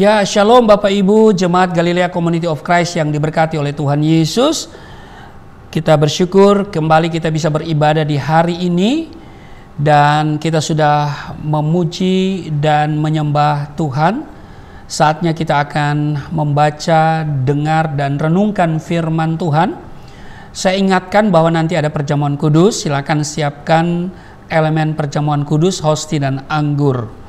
Ya, shalom Bapak Ibu, Jemaat Galilea Community of Christ yang diberkati oleh Tuhan Yesus. Kita bersyukur kembali kita bisa beribadah di hari ini. Dan kita sudah memuji dan menyembah Tuhan. Saatnya kita akan membaca, dengar, dan renungkan firman Tuhan. Saya ingatkan bahwa nanti ada perjamuan kudus. Silakan siapkan elemen perjamuan kudus, hosti, dan anggur.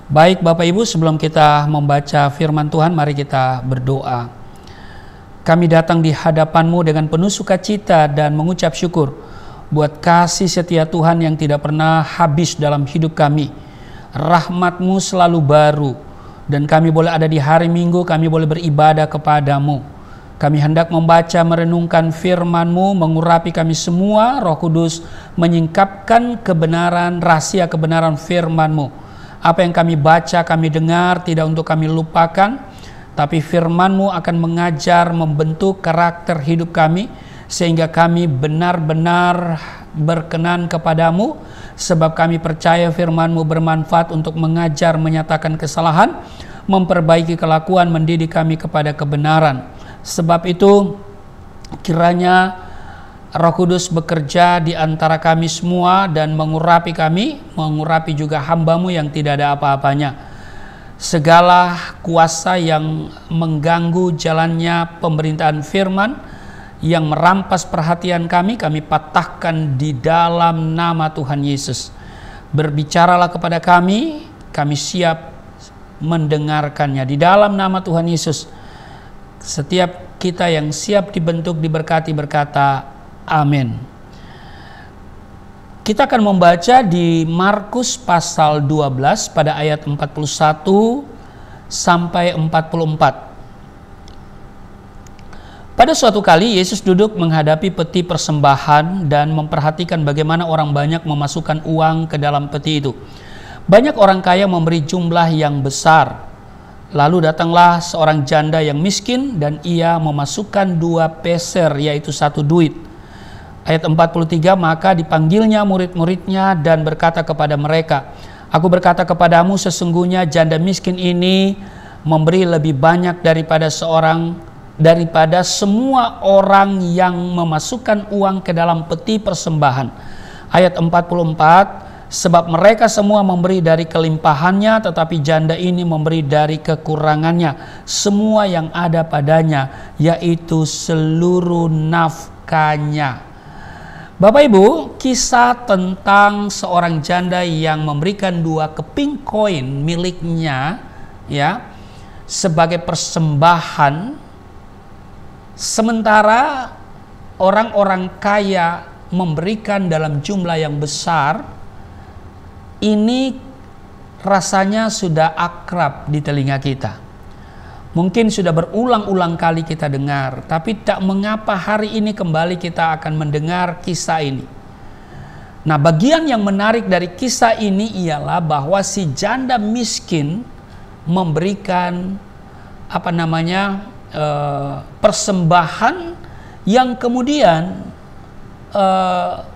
Baik Bapak Ibu, sebelum kita membaca firman Tuhan, mari kita berdoa. Kami datang di hadapan-Mu dengan penuh sukacita dan mengucap syukur buat kasih setia Tuhan yang tidak pernah habis dalam hidup kami. Rahmat-Mu selalu baru, dan kami boleh ada di hari Minggu, kami boleh beribadah kepada-Mu. Kami hendak membaca, merenungkan firman-Mu, mengurapi kami semua. Roh Kudus menyingkapkan kebenaran, rahasia kebenaran firman-Mu. Apa yang kami baca, kami dengar, tidak untuk kami lupakan, tapi firman-Mu akan mengajar, membentuk karakter hidup kami, sehingga kami benar-benar berkenan kepadamu, sebab kami percaya firman-Mu bermanfaat untuk mengajar, menyatakan kesalahan, memperbaiki kelakuan, mendidik kami kepada kebenaran. Sebab itu, kiranya Roh Kudus bekerja di antara kami semua dan mengurapi kami, mengurapi juga hamba-Mu yang tidak ada apa-apanya. Segala kuasa yang mengganggu jalannya pemberitaan firman, yang merampas perhatian kami patahkan di dalam nama Tuhan Yesus. Berbicaralah kepada kami siap mendengarkannya. Di dalam nama Tuhan Yesus, setiap kita yang siap dibentuk, diberkati, berkata amin. Kita akan membaca di Markus pasal 12 pada ayat 41 sampai 44. Pada suatu kali Yesus duduk menghadapi peti persembahan dan memperhatikan bagaimana orang banyak memasukkan uang ke dalam peti itu. Banyak orang kaya memberi jumlah yang besar. Lalu datanglah seorang janda yang miskin dan ia memasukkan 2 peser, yaitu 1 duit. Ayat 43, maka dipanggilnya murid-muridnya dan berkata kepada mereka, "Aku berkata kepadamu, sesungguhnya janda miskin ini memberi lebih banyak daripada semua orang yang memasukkan uang ke dalam peti persembahan." Ayat 44, sebab mereka semua memberi dari kelimpahannya, tetapi janda ini memberi dari kekurangannya, semua yang ada padanya, yaitu seluruh nafkahnya. Bapak Ibu, kisah tentang seorang janda yang memberikan 2 keping koin miliknya sebagai persembahan, sementara orang-orang kaya memberikan dalam jumlah yang besar. Ini rasanya sudah akrab di telinga kita. Mungkin sudah berulang-ulang kali kita dengar, tapi tak mengapa hari ini kembali kita akan mendengar kisah ini. Nah, bagian yang menarik dari kisah ini ialah bahwa si janda miskin memberikan persembahan yang kemudian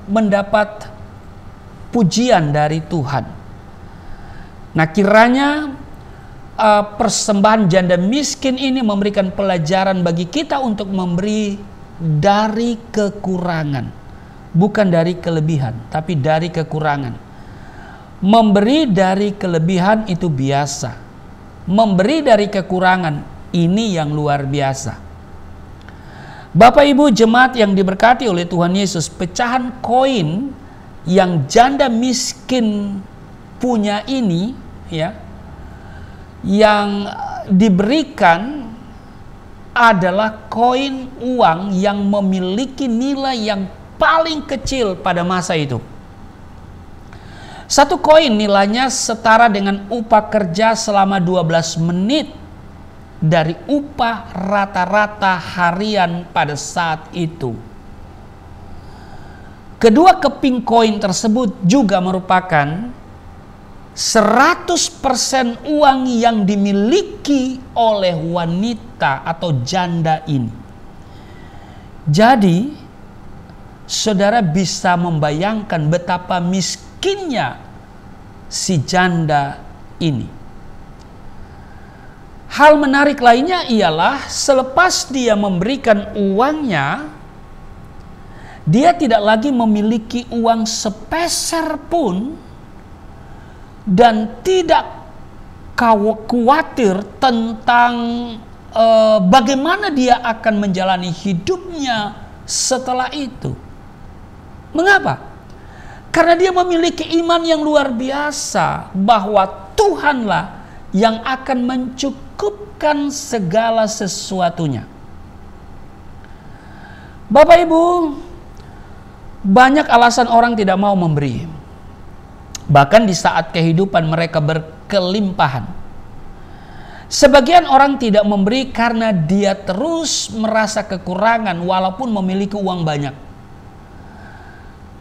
mendapat pujian dari Tuhan. Nah, kiranya persembahan janda miskin ini memberikan pelajaran bagi kita untuk memberi dari kekurangan, bukan dari kelebihan, tapi dari kekurangan. Memberi dari kelebihan itu biasa, memberi dari kekurangan ini yang luar biasa. Bapak Ibu jemaat yang diberkati oleh Tuhan Yesus, pecahan koin yang janda miskin punya ini yang diberikan adalah koin uang yang memiliki nilai yang paling kecil pada masa itu. 1 koin nilainya setara dengan upah kerja selama 12 menit dari upah rata-rata harian pada saat itu. Kedua keping koin tersebut juga merupakan 100% uang yang dimiliki oleh wanita atau janda ini. Jadi, saudara bisa membayangkan betapa miskinnya si janda ini. Hal menarik lainnya ialah selepas dia memberikan uangnya, dia tidak lagi memiliki uang sepeser pun dan tidak khawatir tentang bagaimana dia akan menjalani hidupnya setelah itu. Mengapa? Karena dia memiliki iman yang luar biasa bahwa Tuhanlah yang akan mencukupkan segala sesuatunya. Bapak Ibu, banyak alasan orang tidak mau memberi. Bahkan di saat kehidupan mereka berkelimpahan. Sebagian orang tidak memberi karena dia terus merasa kekurangan walaupun memiliki uang banyak.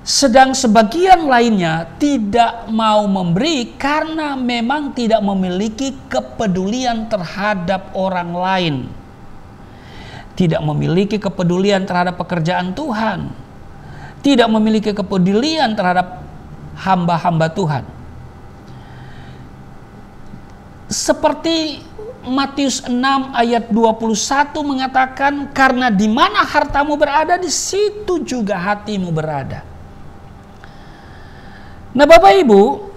Sedang sebagian lainnya tidak mau memberi karena memang tidak memiliki kepedulian terhadap orang lain. Tidak memiliki kepedulian terhadap pekerjaan Tuhan. Tidak memiliki kepedulian terhadap hamba-hamba Tuhan. Seperti Matius 6 ayat 21 mengatakan, karena di mana hartamu berada, di situ juga hatimu berada. Nah Bapak Ibu,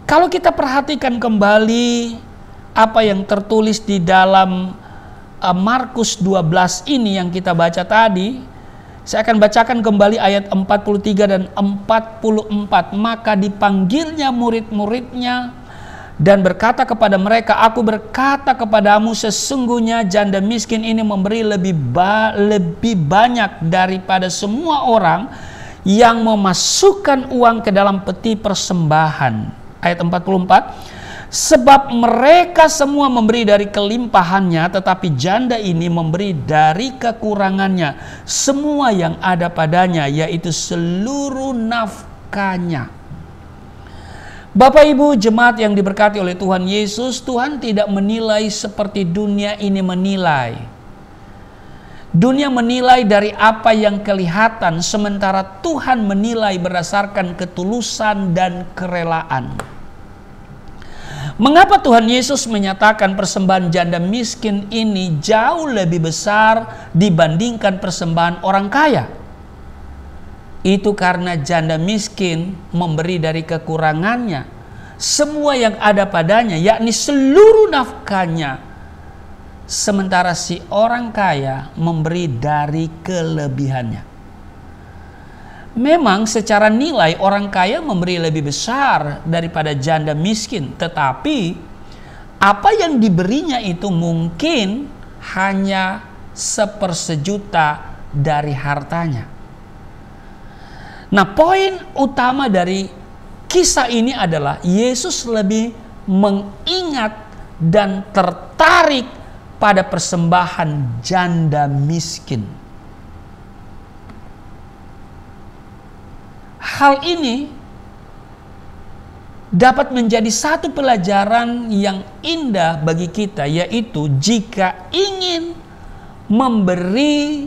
kalau kita perhatikan kembali apa yang tertulis di dalam Markus 12 ini yang kita baca tadi, saya akan bacakan kembali ayat 43 dan 44. Maka dipanggilnya murid-muridnya dan berkata kepada mereka, aku berkata kepadamu, sesungguhnya janda miskin ini memberi lebih banyak daripada semua orang yang memasukkan uang ke dalam peti persembahan. Ayat 44, sebab mereka semua memberi dari kelimpahannya, tetapi janda ini memberi dari kekurangannya semua yang ada padanya, yaitu seluruh nafkahnya. Bapak Ibu jemaat yang diberkati oleh Tuhan Yesus, Tuhan tidak menilai seperti dunia ini menilai. Dunia menilai dari apa yang kelihatan, sementara Tuhan menilai berdasarkan ketulusan dan kerelaan. Mengapa Tuhan Yesus menyatakan persembahan janda miskin ini jauh lebih besar dibandingkan persembahan orang kaya? Itu karena janda miskin memberi dari kekurangannya semua yang ada padanya, yakni seluruh nafkahnya. Sementara si orang kaya memberi dari kelebihannya. Memang secara nilai orang kaya memberi lebih besar daripada janda miskin. Tetapi apa yang diberinya itu mungkin hanya 1/4 dari hartanya. Nah, poin utama dari kisah ini adalah Yesus lebih mengingat dan tertarik pada persembahan janda miskin. Hal ini dapat menjadi satu pelajaran yang indah bagi kita, yaitu jika ingin memberi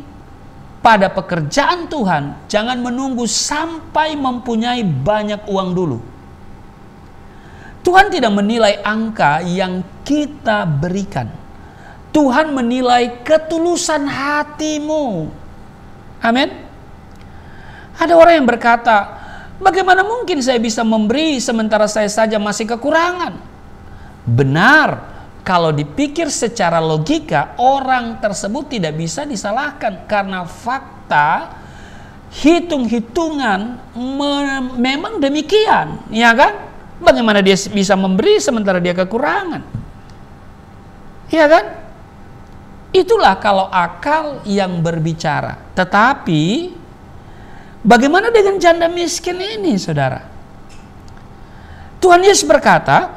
pada pekerjaan Tuhan, jangan menunggu sampai mempunyai banyak uang dulu. Tuhan tidak menilai angka yang kita berikan. Tuhan menilai ketulusan hatimu. Amin. Ada orang yang berkata, bagaimana mungkin saya bisa memberi sementara saya saja masih kekurangan? Benar, kalau dipikir secara logika, orang tersebut tidak bisa disalahkan karena fakta hitung-hitungan memang demikian, ya kan? Bagaimana dia bisa memberi sementara dia kekurangan? Ya kan? Itulah kalau akal yang berbicara. Tetapi bagaimana dengan janda miskin ini, saudara? Tuhan Yesus berkata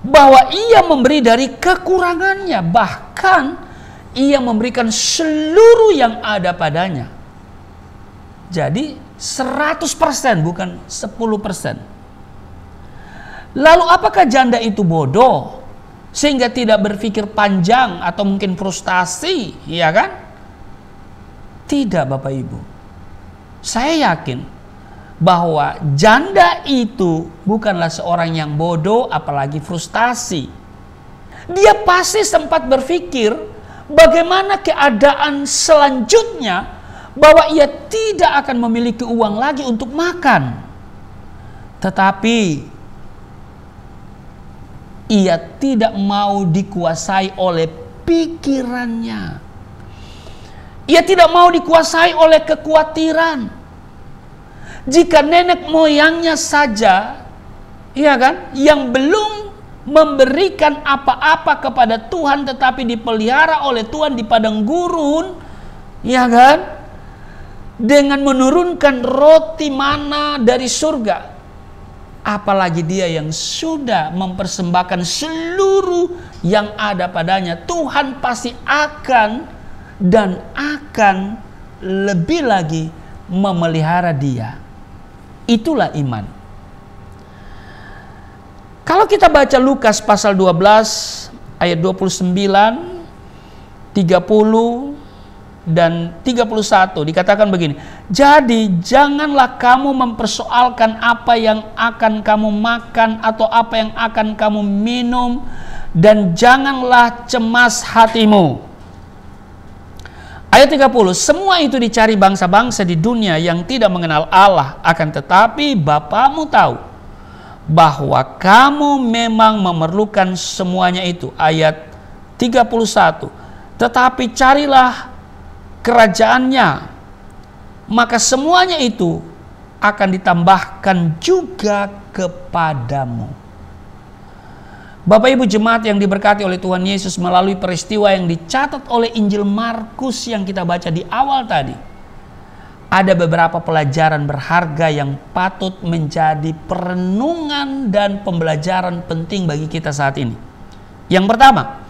bahwa ia memberi dari kekurangannya, bahkan ia memberikan seluruh yang ada padanya. Jadi 100%, bukan 10%. Lalu apakah janda itu bodoh sehingga tidak berpikir panjang atau mungkin frustasi, ya kan? Tidak, Bapak Ibu. Saya yakin bahwa janda itu bukanlah seorang yang bodoh apalagi frustasi. Dia pasti sempat berpikir bagaimana keadaan selanjutnya, bahwa ia tidak akan memiliki uang lagi untuk makan. Tetapi ia tidak mau dikuasai oleh pikirannya. Ia tidak mau dikuasai oleh kekhawatiran. Jika nenek moyangnya saja, iya kan, yang belum memberikan apa-apa kepada Tuhan tetapi dipelihara oleh Tuhan di padang gurun, ya kan, dengan menurunkan roti mana dari surga, apalagi dia yang sudah mempersembahkan seluruh yang ada padanya. Tuhan pasti akan dan akan lebih lagi memelihara dia. Itulah iman. Kalau kita baca Lukas pasal 12 ayat 29, 30 dan 31 dikatakan begini. Jadi janganlah kamu mempersoalkan apa yang akan kamu makan atau apa yang akan kamu minum, dan janganlah cemas hatimu. Ayat 30, semua itu dicari bangsa-bangsa di dunia yang tidak mengenal Allah, akan tetapi Bapamu tahu bahwa kamu memang memerlukan semuanya itu. Ayat 31, tetapi carilah kerajaannya, maka semuanya itu akan ditambahkan juga kepadamu. Bapak Ibu jemaat yang diberkati oleh Tuhan Yesus, melalui peristiwa yang dicatat oleh Injil Markus yang kita baca di awal tadi, ada beberapa pelajaran berharga yang patut menjadi perenungan dan pembelajaran penting bagi kita saat ini. Yang pertama,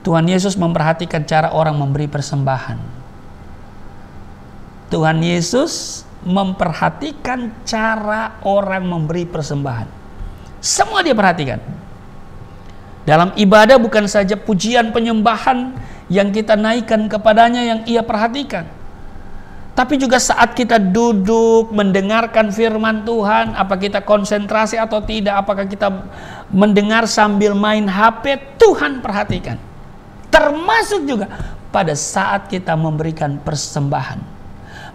Tuhan Yesus memperhatikan cara orang memberi persembahan. Tuhan Yesus memperhatikan cara orang memberi persembahan. Semua dia perhatikan. Dalam ibadah bukan saja pujian penyembahan yang kita naikkan kepadanya yang ia perhatikan, tapi juga saat kita duduk mendengarkan firman Tuhan, apa kita konsentrasi atau tidak, apakah kita mendengar sambil main HP, Tuhan perhatikan. Termasuk juga pada saat kita memberikan persembahan.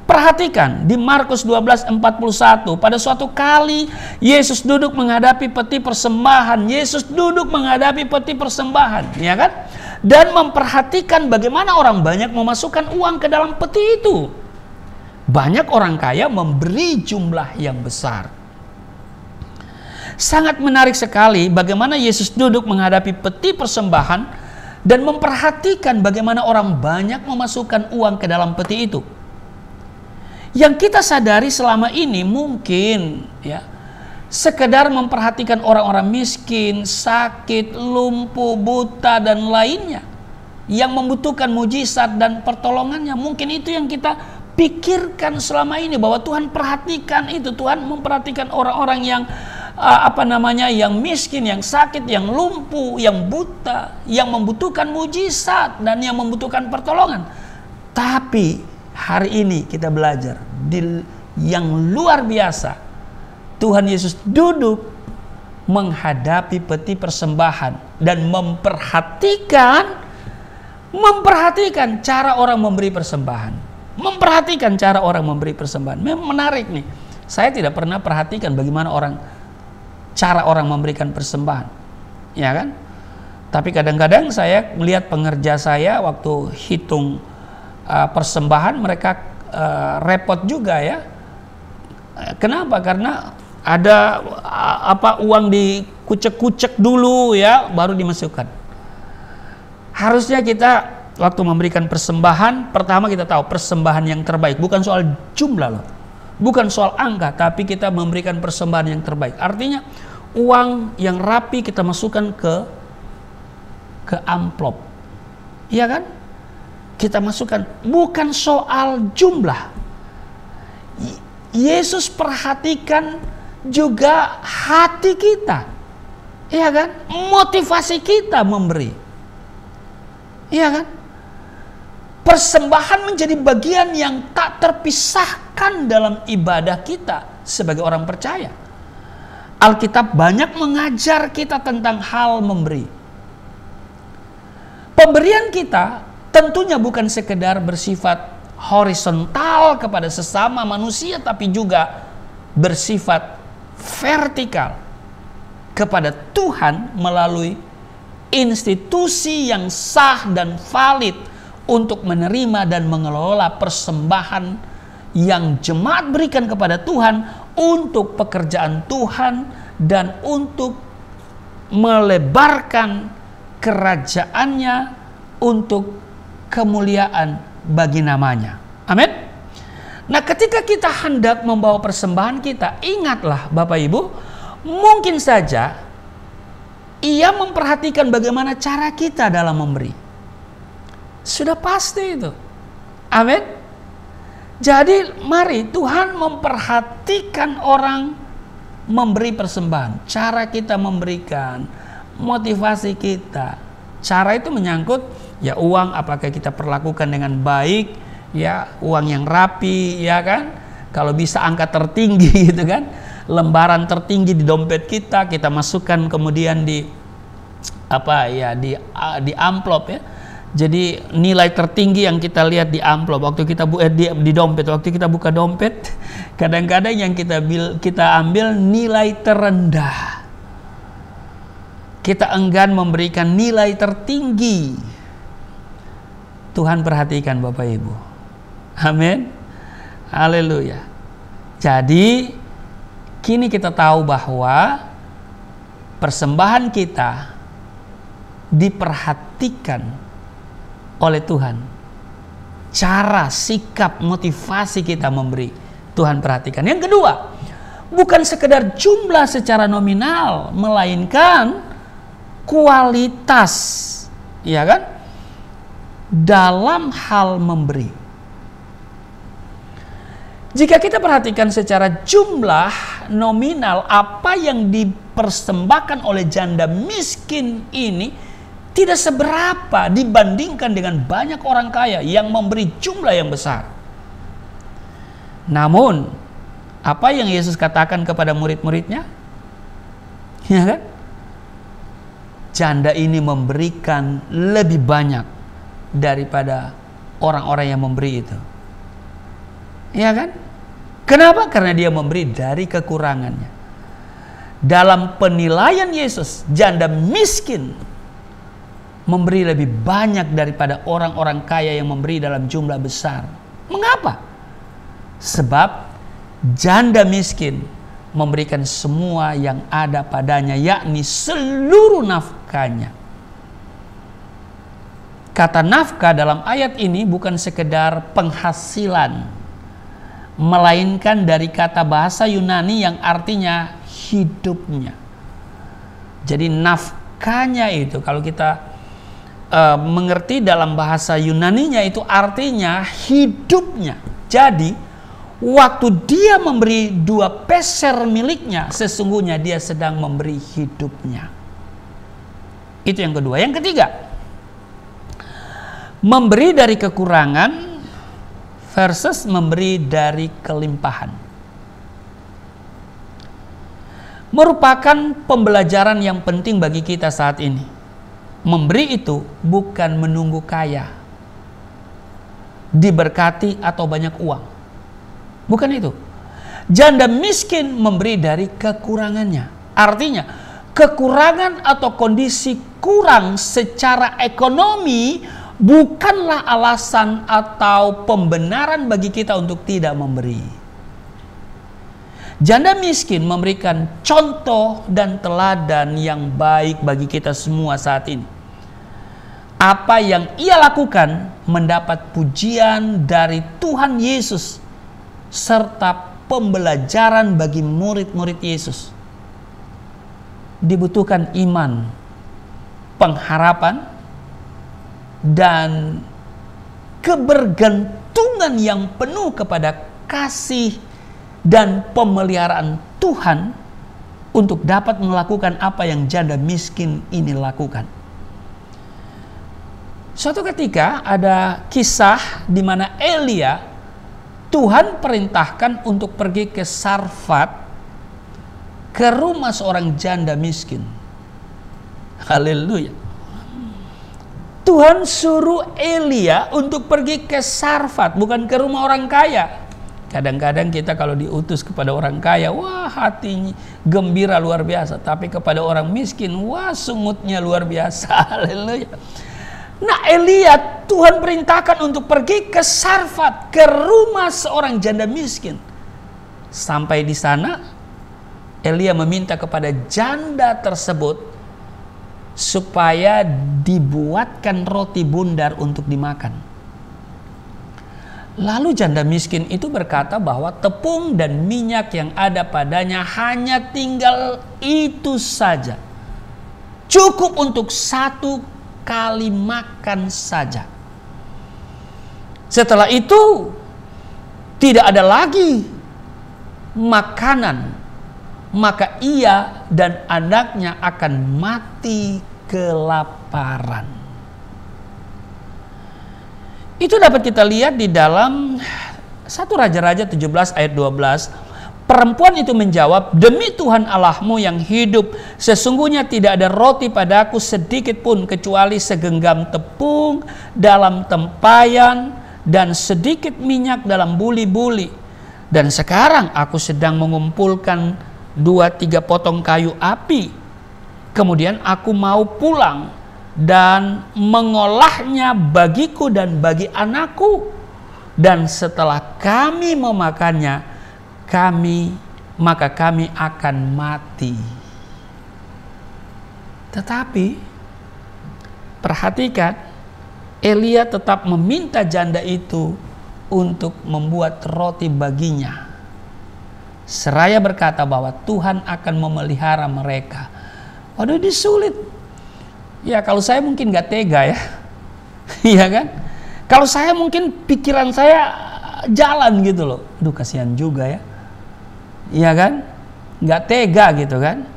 Perhatikan di Markus 12:41, pada suatu kali Yesus duduk menghadapi peti persembahan. Yesus duduk menghadapi peti persembahan, ya kan? Dan memperhatikan bagaimana orang banyak memasukkan uang ke dalam peti itu. Banyak orang kaya memberi jumlah yang besar. Sangat menarik sekali bagaimana Yesus duduk menghadapi peti persembahan dan memperhatikan bagaimana orang banyak memasukkan uang ke dalam peti itu. Yang kita sadari selama ini mungkin ya, sekedar memperhatikan orang-orang miskin, sakit, lumpuh, buta dan lainnya yang membutuhkan mujizat dan pertolongannya. Mungkin itu yang kita pikirkan selama ini, bahwa Tuhan perhatikan itu. Tuhan memperhatikan orang-orang yang yang miskin, yang sakit, yang lumpuh, yang buta, yang membutuhkan mujizat dan yang membutuhkan pertolongan. Tapi hari ini kita belajar yang luar biasa. Tuhan Yesus duduk menghadapi peti persembahan dan memperhatikan cara orang memberi persembahan. Memperhatikan cara orang memberi persembahan. Memang menarik nih. Saya tidak pernah perhatikan bagaimana cara orang memberikan persembahan, ya kan? Tapi kadang-kadang saya melihat pengerja saya waktu hitung persembahan, mereka repot juga ya. Kenapa? Karena ada uang dikucek-kucek dulu ya, baru dimasukkan. Harusnya kita waktu memberikan persembahan, pertama kita tahu persembahan yang terbaik, bukan soal jumlah loh, bukan soal angka, tapi kita memberikan persembahan yang terbaik. Artinya uang yang rapi kita masukkan ke amplop, iya kan? Kita masukkan, bukan soal jumlah. Yesus perhatikan juga hati kita, iya kan? Motivasi kita memberi, iya kan? Persembahan menjadi bagian yang tak terpisahkan dalam ibadah kita sebagai orang percaya. Alkitab banyak mengajar kita tentang hal memberi. Pemberian kita tentunya bukan sekedar bersifat horizontal kepada sesama manusia, tapi juga bersifat vertikal kepada Tuhan melalui institusi yang sah dan valid untuk menerima dan mengelola persembahan yang jemaat berikan kepada Tuhan untuk pekerjaan Tuhan dan untuk melebarkan kerajaannya untuk kemuliaan bagi namanya. Amin. Nah, ketika kita hendak membawa persembahan kita, ingatlah Bapak Ibu, mungkin saja ia memperhatikan bagaimana cara kita dalam memberi. Sudah pasti itu. Amin. Jadi mari Tuhan memperhatikan orang memberi persembahan. Cara kita memberikan, motivasi kita. Cara itu menyangkut ya uang, apakah kita perlakukan dengan baik, ya uang yang rapi, ya kan. Kalau bisa angka tertinggi gitu kan, lembaran tertinggi di dompet kita masukkan kemudian di di amplop ya. Jadi nilai tertinggi yang kita lihat di amplop waktu kita di dompet, waktu kita buka dompet, kadang-kadang yang kita ambil nilai terendah. Kita enggan memberikan nilai tertinggi. Tuhan perhatikan Bapak Ibu. Amin. Haleluya. Jadi kini kita tahu bahwa persembahan kita diperhatikan oleh Tuhan. Cara, sikap, motivasi kita memberi, Tuhan perhatikan. Yang kedua, bukan sekedar jumlah secara nominal, melainkan kualitas, ya kan? Dalam hal memberi. Jika kita perhatikan secara jumlah nominal, apa yang dipersembahkan oleh janda miskin ini tidak seberapa dibandingkan dengan banyak orang kaya yang memberi jumlah yang besar. Namun, apa yang Yesus katakan kepada murid-muridnya? Ya kan? Janda ini memberikan lebih banyak daripada orang-orang yang memberi itu. Ya kan? Kenapa? Karena dia memberi dari kekurangannya. Dalam penilaian Yesus, janda miskin memberi lebih banyak daripada orang-orang kaya yang memberi dalam jumlah besar. Mengapa? Sebab janda miskin memberikan semua yang ada padanya, yakni seluruh nafkahnya. Kata nafkah dalam ayat ini bukan sekedar penghasilan, melainkan dari kata bahasa Yunani yang artinya hidupnya. Jadi nafkahnya itu kalau kita mengerti dalam bahasa Yunaninya itu artinya hidupnya. Jadi waktu dia memberi 2 peser miliknya, sesungguhnya dia sedang memberi hidupnya. Itu yang kedua. Yang ketiga, memberi dari kekurangan versus memberi dari kelimpahan merupakan pembelajaran yang penting bagi kita saat ini. Memberi itu bukan menunggu kaya, diberkati atau banyak uang. Bukan itu. Janda miskin memberi dari kekurangannya. Artinya, kekurangan atau kondisi kurang secara ekonomi bukanlah alasan atau pembenaran bagi kita untuk tidak memberi. Janda miskin memberikan contoh dan teladan yang baik bagi kita semua saat ini. Apa yang ia lakukan mendapat pujian dari Tuhan Yesus serta pembelajaran bagi murid-murid Yesus. Dibutuhkan iman, pengharapan, dan kebergantungan yang penuh kepada kasih dan pemeliharaan Tuhan untuk dapat melakukan apa yang janda miskin ini lakukan. Suatu ketika ada kisah di mana Elia Tuhan perintahkan untuk pergi ke Sarfat, ke rumah seorang janda miskin. Haleluya. Tuhan suruh Elia untuk pergi ke Sarfat, bukan ke rumah orang kaya. Kadang-kadang kita kalau diutus kepada orang kaya, wah hatinya gembira luar biasa. Tapi kepada orang miskin, wah sungutnya luar biasa. Haleluya. Nah, Elia Tuhan perintahkan untuk pergi ke Sarfat, ke rumah seorang janda miskin. Sampai di sana, Elia meminta kepada janda tersebut supaya dibuatkan roti bundar untuk dimakan. Lalu janda miskin itu berkata bahwa tepung dan minyak yang ada padanya hanya tinggal itu saja. Cukup untuk 1 kali makan saja. Setelah itu tidak ada lagi makanan, maka ia dan anaknya akan mati kelaparan. Itu dapat kita lihat di dalam 1 Raja-Raja 17 ayat 12. Perempuan itu menjawab, demi Tuhan Allahmu yang hidup, sesungguhnya tidak ada roti padaku sedikit pun kecuali segenggam tepung dalam tempayan dan sedikit minyak dalam buli-buli. Dan sekarang aku sedang mengumpulkan 2-3 potong kayu api. Kemudian aku mau pulang dan mengolahnya bagiku dan bagi anakku. Dan setelah kami memakannya, maka kami akan mati. Tetapi perhatikan, Elia tetap meminta janda itu untuk membuat roti baginya, seraya berkata bahwa Tuhan akan memelihara mereka. Waduh, ini sulit. Ya kalau saya mungkin gak tega ya. Iya kan? Kalau saya mungkin pikiran saya jalan gitu loh. Aduh kasihan juga ya. Iya kan? Gak tega gitu kan.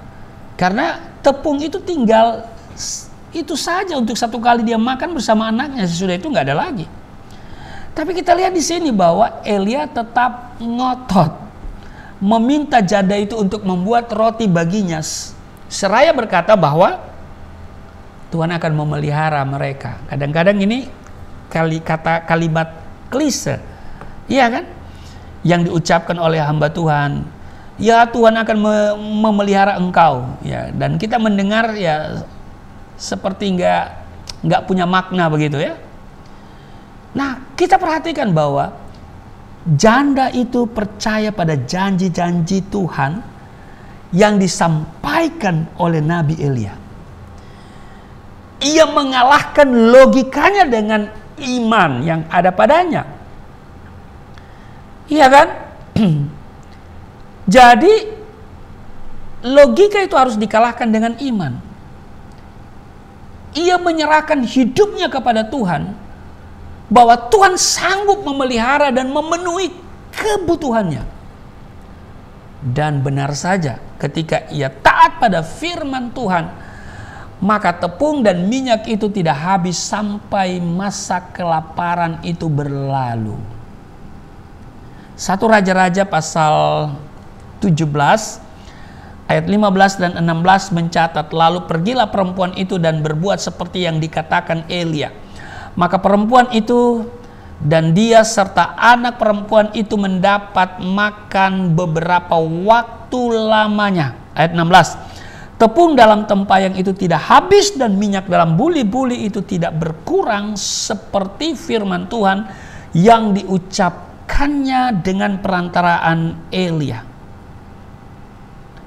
Karena tepung itu tinggal itu saja untuk 1 kali dia makan bersama anaknya. Sesudah itu gak ada lagi. Tapi kita lihat di sini bahwa Elia tetap ngotot meminta janda itu untuk membuat roti baginya, seraya berkata bahwa Tuhan akan memelihara mereka. Kadang-kadang ini kalimat klise, iya kan? Yang diucapkan oleh hamba Tuhan. Ya Tuhan akan memelihara engkau. Ya, dan kita mendengar ya seperti nggak punya makna begitu ya. Nah, kita perhatikan bahwa janda itu percaya pada janji-janji Tuhan yang disampaikan oleh Nabi Elia. Ia mengalahkan logikanya dengan iman yang ada padanya. Iya kan? Jadi logika itu harus dikalahkan dengan iman. Ia menyerahkan hidupnya kepada Tuhan, bahwa Tuhan sanggup memelihara dan memenuhi kebutuhannya. Dan benar saja, ketika ia taat pada firman Tuhan, maka tepung dan minyak itu tidak habis sampai masa kelaparan itu berlalu. 1 Raja-Raja pasal 17 ayat 15 dan 16 mencatat, lalu pergilah perempuan itu dan berbuat seperti yang dikatakan Elia. Maka perempuan itu dan dia serta anak perempuan itu mendapat makan beberapa waktu lamanya. Ayat 16. Tepung dalam tempayan itu tidak habis dan minyak dalam buli-buli itu tidak berkurang seperti firman Tuhan yang diucapkannya dengan perantaraan Elia.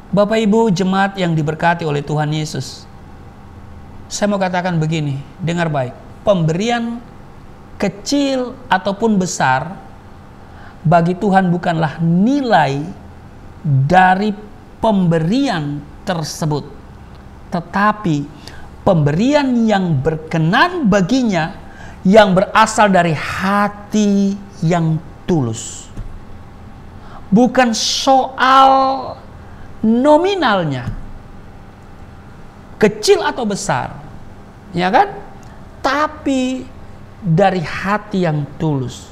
Bapak Ibu jemaat yang diberkati oleh Tuhan Yesus, saya mau katakan begini, dengar baik. Pemberian kecil ataupun besar bagi Tuhan bukanlah nilai dari pemberian tersebut, tetapi pemberian yang berkenan baginya, yang berasal dari hati yang tulus. Bukan soal nominalnya, kecil atau besar, ya kan? Tapi dari hati yang tulus.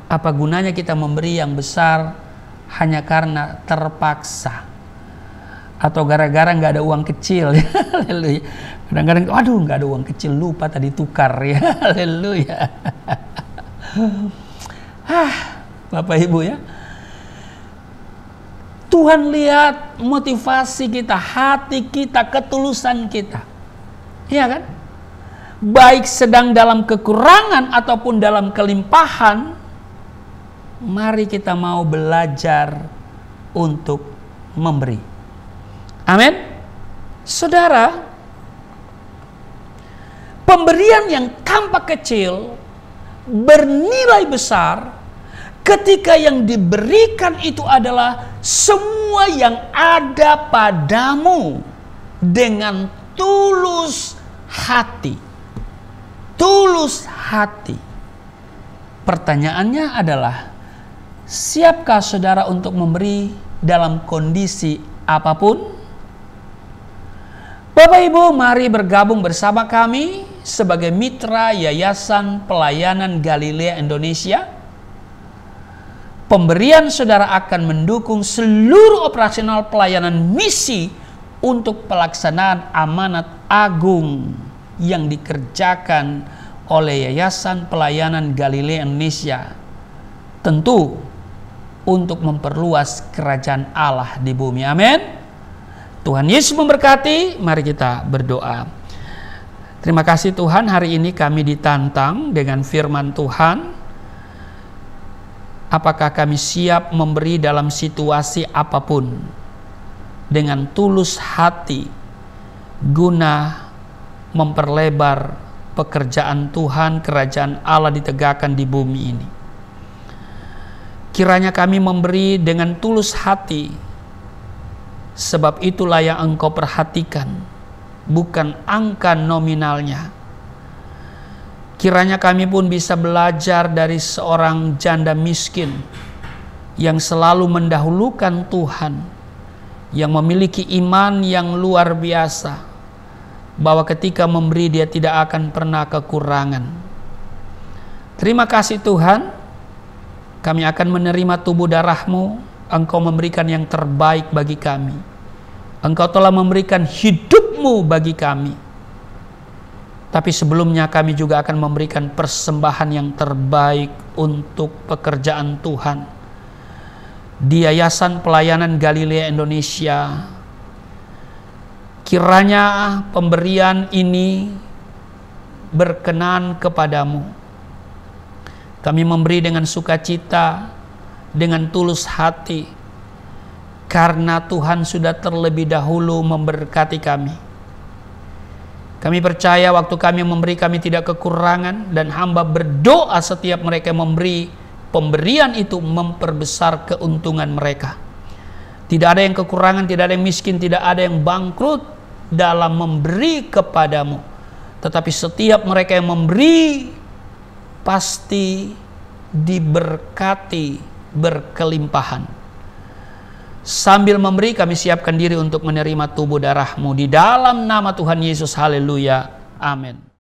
Apa gunanya kita memberi yang besar hanya karena terpaksa, atau gara-gara nggak ada uang kecil? Kadang-kadang, aduh nggak ada uang kecil, lupa tadi tukar ya. Haleluya. Bapak Ibu ya. Tuhan lihat motivasi kita, hati kita, ketulusan kita. Iya kan? Baik sedang dalam kekurangan ataupun dalam kelimpahan, mari kita mau belajar untuk memberi. Amin. Saudara, pemberian yang tampak kecil bernilai besar ketika yang diberikan itu adalah semua yang ada padamu dengan tulus hati. Tulus hati. Pertanyaannya adalah, siapkah saudara untuk memberi dalam kondisi apapun? Bapak Ibu, mari bergabung bersama kami sebagai mitra Yayasan Pelayanan Galilea Indonesia. Pemberian saudara akan mendukung seluruh operasional pelayanan misi untuk pelaksanaan amanat agung yang dikerjakan oleh Yayasan Pelayanan Galilea Indonesia. Tentu untuk memperluas kerajaan Allah di bumi. Amin. Tuhan Yesus memberkati. Mari kita berdoa. Terima kasih Tuhan, hari ini kami ditantang dengan firman Tuhan. Apakah kami siap memberi dalam situasi apapun dengan tulus hati guna memperlebar pekerjaan Tuhan, kerajaan Allah ditegakkan di bumi ini. Kiranya kami memberi dengan tulus hati, sebab itulah yang Engkau perhatikan, bukan angka nominalnya. Kiranya kami pun bisa belajar dari seorang janda miskin yang selalu mendahulukan Tuhan, yang memiliki iman yang luar biasa, bahwa ketika memberi dia tidak akan pernah kekurangan. Terima kasih Tuhan, kami akan menerima tubuh darah-Mu. Engkau memberikan yang terbaik bagi kami. Engkau telah memberikan hidup-Mu bagi kami. Tapi sebelumnya kami juga akan memberikan persembahan yang terbaik untuk pekerjaan Tuhan di Yayasan Pelayanan Galilea Indonesia. Kiranya pemberian ini berkenan kepadamu. Kami memberi dengan sukacita, dengan tulus hati, karena Tuhan sudah terlebih dahulu memberkati kami. Kami percaya waktu kami memberi, kami tidak kekurangan, dan hamba berdoa setiap mereka memberi, pemberian itu memperbesar keuntungan mereka. Tidak ada yang kekurangan, tidak ada yang miskin, tidak ada yang bangkrut dalam memberi kepadamu. Tetapi setiap mereka yang memberi pasti diberkati berkelimpahan. Sambil memberi, kami siapkan diri untuk menerima tubuh darah-Mu di dalam nama Tuhan Yesus. Haleluya. Amin.